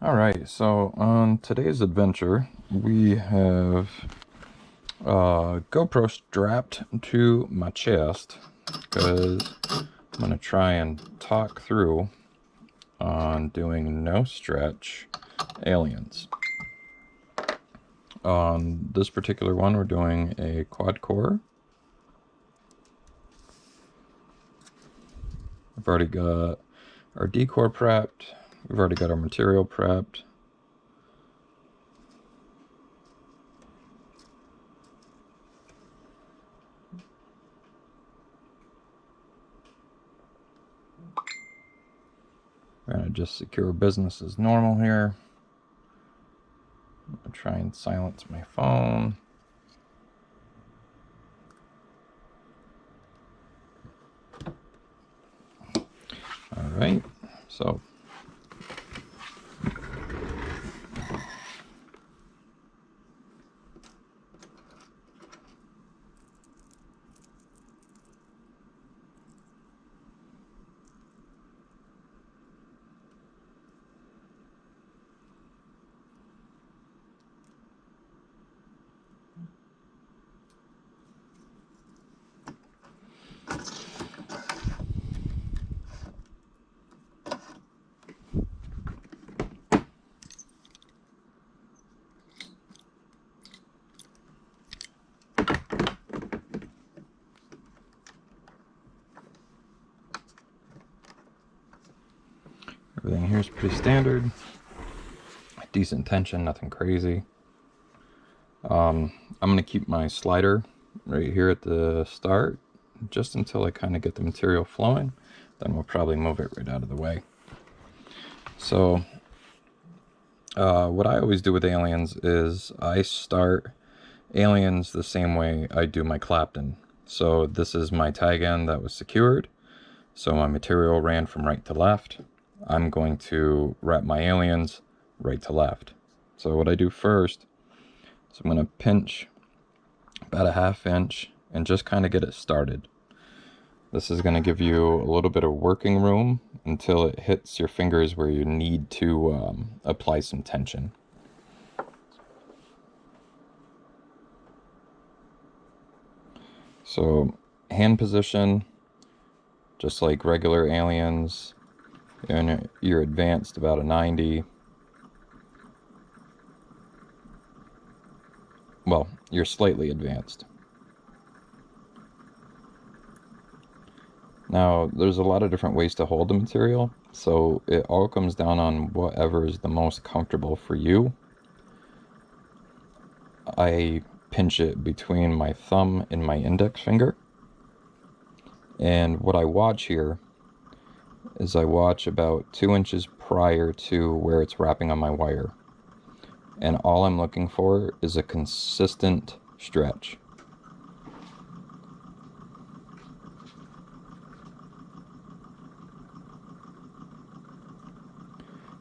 Alright, so on today's adventure, we have GoPro strapped to my chest because I'm going to try and talk through on doing no stretch aliens. On this particular one, we're doing a quad core. We've already got our decor prepped. We've already got our material prepped. We're going to just secure business as normal here. I'm going to try and silence my phone. Alright, so everything here is pretty standard. Decent tension, nothing crazy. I'm going to keep my slider right here at the start just until I kind of get the material flowing. Then we'll probably move it right out of the way. So what I always do with aliens is I start aliens the same way I do my Clapton. So this is my tag end that was secured. So my material ran from right to left. I'm going to wrap my aliens right to left. So what I do first is I'm going to pinch about a 1/2 inch and just kind of get it started. This is going to give you a little bit of working room until it hits your fingers where you need to apply some tension. So hand position, just like regular aliens, and you're advanced about a 90. Well, you're slightly advanced. Now, there's a lot of different ways to hold the material, so it all comes down on whatever is the most comfortable for you. I pinch it between my thumb and my index finger. And what I watch here is I watch about 2 inches prior to where it's wrapping on my wire. And all I'm looking for is a consistent stretch.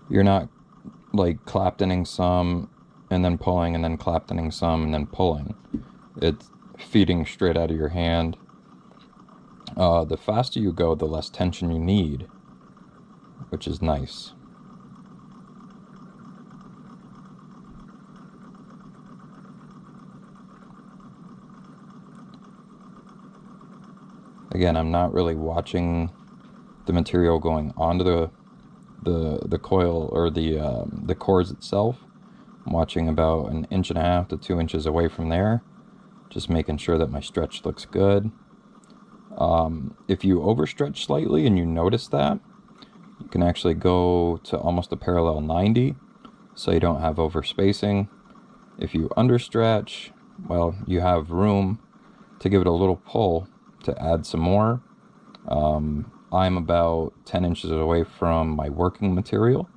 You're not like Claptoning some and then pulling and then Claptoning some and then pulling. It's feeding straight out of your hand. The faster you go, the less tension you need, which is nice. Again, I'm not really watching the material going onto the coil or the cores itself. I'm watching about 1.5 to 2 inches away from there, just making sure that my stretch looks good. If you overstretch slightly and you notice that, you can actually go to almost a parallel 90, so you don't have overspacing. If you understretch, well, you have room to give it a little pull to add some more. I'm about 10 inches away from my working material,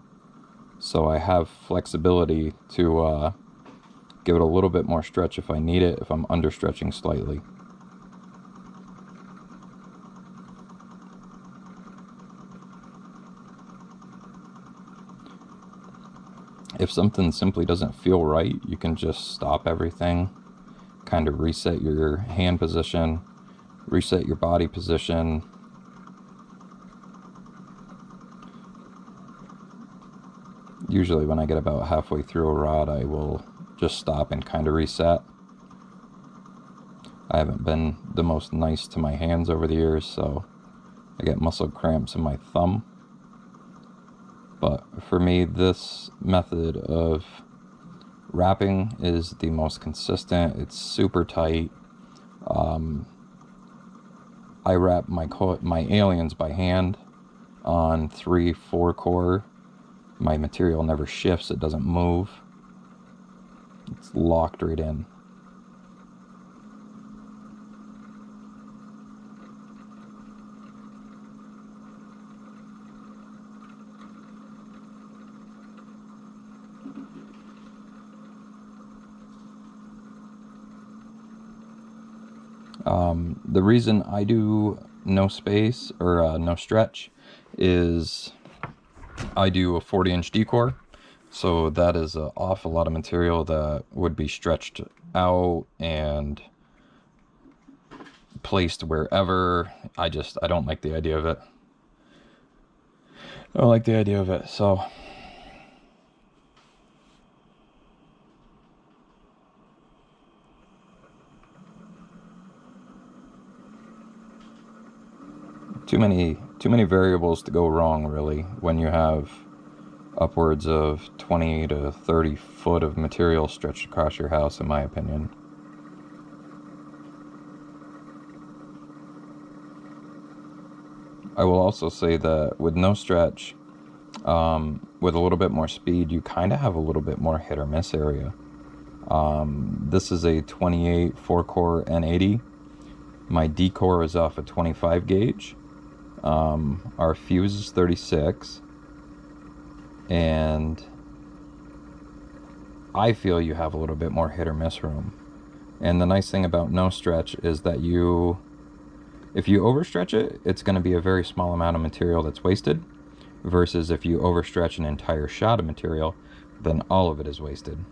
so I have flexibility to give it a little bit more stretch if I need it, if I'm understretching slightly. If something simply doesn't feel right, you can just stop everything, kind of reset your hand position, reset your body position. usually when I get about halfway through a rod, I will just stop and kind of reset. I haven't been the most nice to my hands over the years, so I get muscle cramps in my thumb. But for me, this method of wrapping is the most consistent. It's super tight. I wrap my aliens by hand on 3-4 core. My material never shifts, it doesn't move. It's locked right in. The reason I do no space or no stretch is I do a 40-inch decor, so that is an awful lot of material that would be stretched out and placed wherever. I don't like the idea of it. I don't like the idea of it, so too many variables to go wrong, really, when you have upwards of 20 to 30 foot of material stretched across your house, in my opinion. I will also say that with no stretch, with a little bit more speed, you kind of have a little bit more hit or miss area. This is a 28 4-core N80. My D-core is off a 25 gauge. Our fuse is 36. And I feel you have a little bit more hit or miss room. And the nice thing about no stretch is that if you overstretch it, it's going to be a very small amount of material that's wasted, versus if you overstretch an entire shot of material, then all of it is wasted.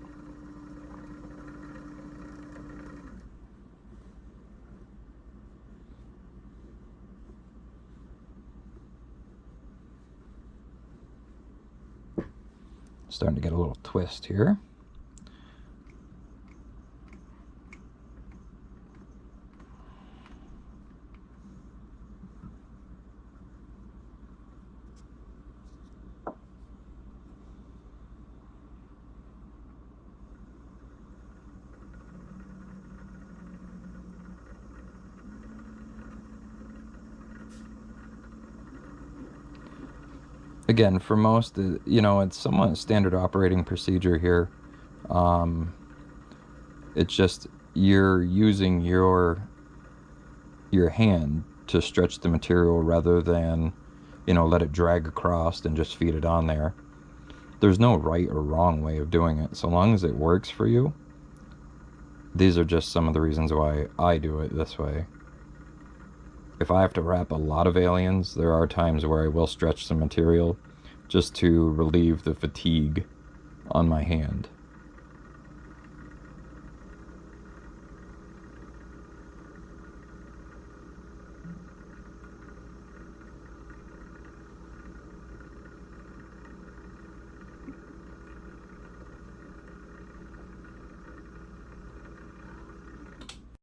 Starting to get a little twist here. Again, for most, it's somewhat standard operating procedure here. It's just you're using your hand to stretch the material rather than, let it drag across and just feed it on there. There's no right or wrong way of doing it. So long as it works for you, these are just some of the reasons why I do it this way. If I have to wrap a lot of aliens, there are times where I will stretch some material just to relieve the fatigue on my hand.